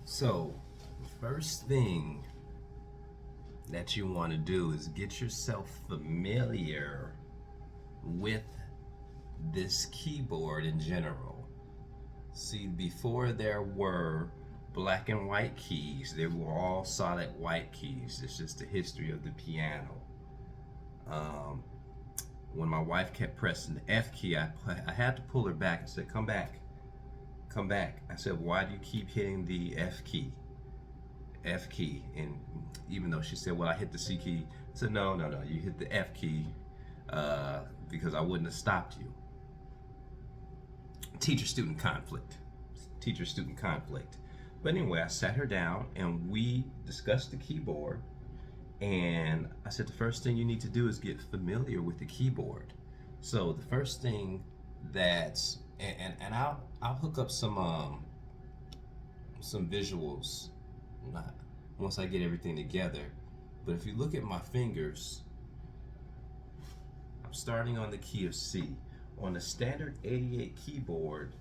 So, the first thing that you want to do is get yourself familiar with this keyboard in general. See, before there were black and white keys, they were all solid white keys. It's just the history of the piano. Um, when my wife kept pressing the F key, I had to pull her back and said, "Come back, come back." I said, "Why do you keep hitting the F key? F key." And even though she said, "Well, I hit the C key," I said, "No, no, no, you hit the F key because I wouldn't have stopped you." Teacher-student conflict. Teacher-student conflict. But anyway, I sat her down and we discussed the keyboard. And I said, the first thing you need to do is get familiar with the keyboard. So the first thing that's, and I'll hook up some visuals not once I get everything together. But if you look at my fingers, I'm starting on the key of C. On the standard 88 keyboard,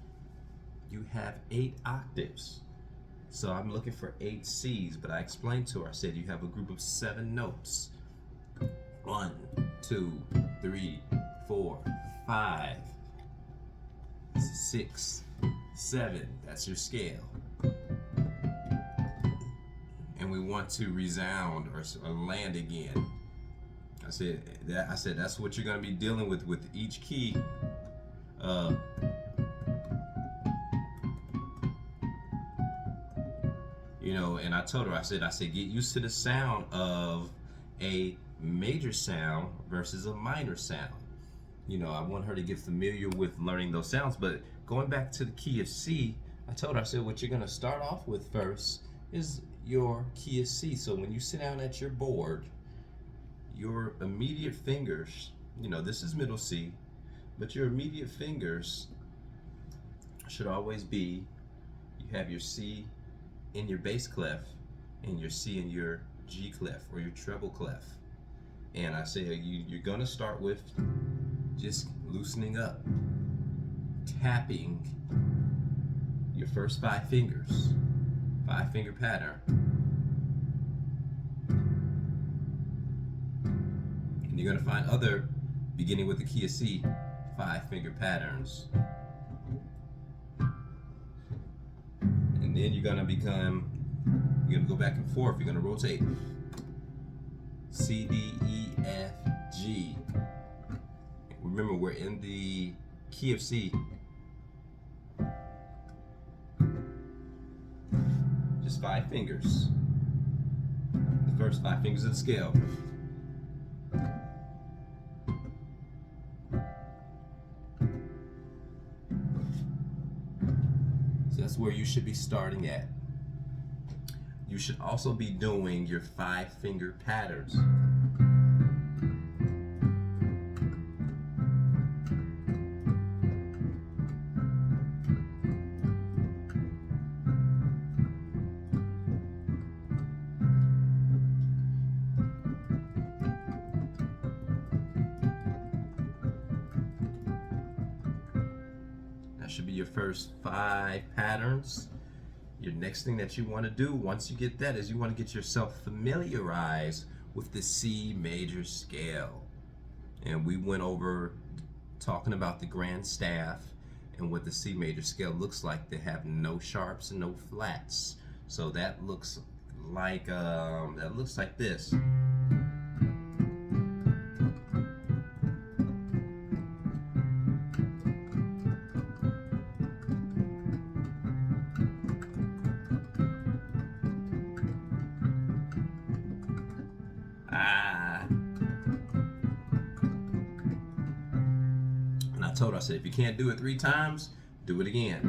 you have 8 octaves. So I'm looking for 8 C's, but I explained to her, I said you have a group of 7 notes. 1, 2, 3, 4, 5, 6, 7. That's your scale. And we want to resound or land again. I said that's what you're going to be dealing with each key. And I told her, I said, get used to the sound of a major sound versus a minor sound. I want her to get familiar with learning those sounds. But going back to the key of C, I told her, I said, what you're going to start off with first is your key of C. So when you sit down at your board, your immediate fingers, this is middle C, but your immediate fingers should always be, you have your C in your bass clef and your C in your G clef or your treble clef. And I say you're going to start with just loosening up, tapping your first 5 fingers, 5-finger pattern. And you're going to find other, beginning with the key of C, 5-finger patterns. And then you're going to go back and forth. You're going to rotate. C, D, E, F, G. Remember, we're in the key of C. Just 5 fingers. The first 5 fingers of the scale. So that's where you should be starting at. You should also be doing your 5-finger patterns. That should be your first 5 patterns. Your next thing that you want to do once you get that is you want to get yourself familiarized with the C major scale. And we went over talking about the grand staff and what the C major scale looks like. They have no sharps and no flats. So that looks like this. And I told her, I said, if you can't do it 3 times, do it again.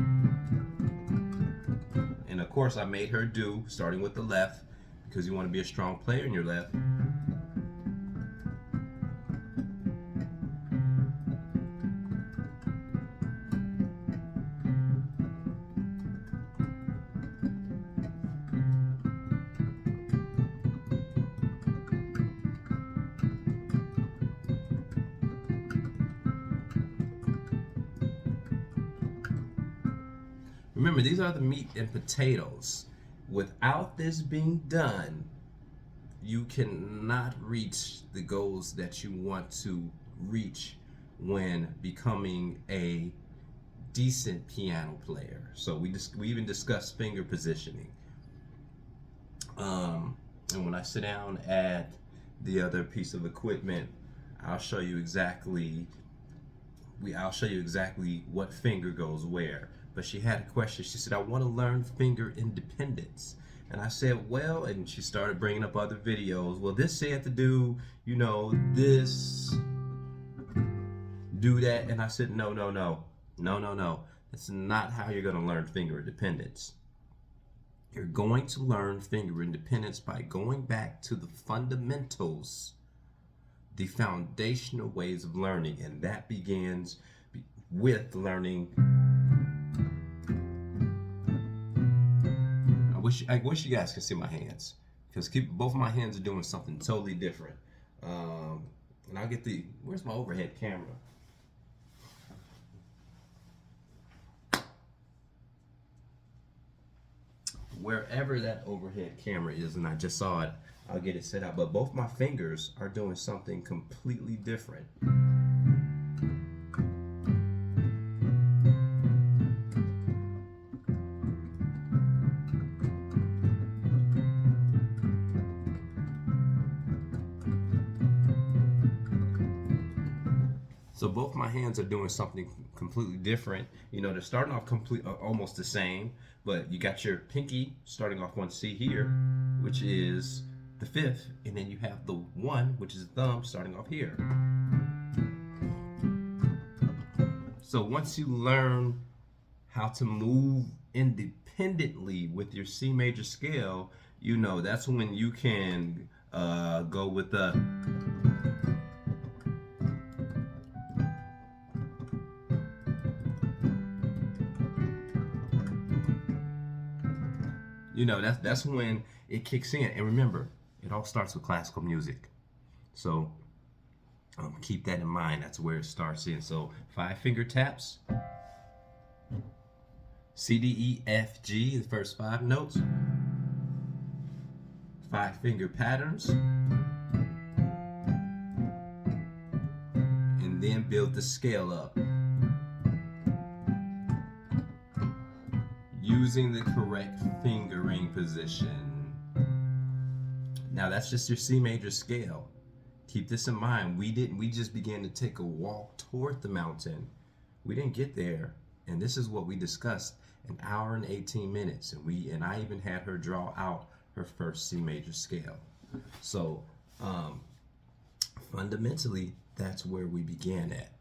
And of course I made her do, starting with the left, because you want to be a strong player in your left. Remember, these are the meat and potatoes. Without this being done, you cannot reach the goals that you want to reach when becoming a decent piano player. So we even discussed finger positioning. And when I sit down at the other piece of equipment, I'll show you exactly what finger goes where. But she had a question. She said, I want to learn finger independence. And I said, well, and she started bringing up other videos. Well, this said to do, this, do that. And I said, no. That's not how you're going to learn finger independence. You're going to learn finger independence by going back to the fundamentals, the foundational ways of learning. And that begins with learning. I wish you guys could see my hands, because both of my hands are doing something totally different. And I'll get where's my overhead camera? Wherever that overhead camera is, and I just saw it, I'll get it set up. But both my fingers are doing something completely different. So both my hands are doing something completely different. They're starting off almost the same, but you got your pinky starting off on C here, which is the fifth, and then you have the one, which is the thumb, starting off here. So once you learn how to move independently with your C major scale, that's when you can go with the that's when it kicks in. And remember, it all starts with classical music. So keep that in mind. That's where it starts in. So 5 finger taps. C, D, E, F, G, the first 5 notes. 5 finger patterns. And then build the scale up, using the correct fingering position. Now that's just your C major scale. Keep this in mind. We just began to take a walk toward the mountain. We didn't get there, and this is what we discussed, an hour and 18 minutes, and I even had her draw out her first C major scale. So fundamentally, that's where we began at.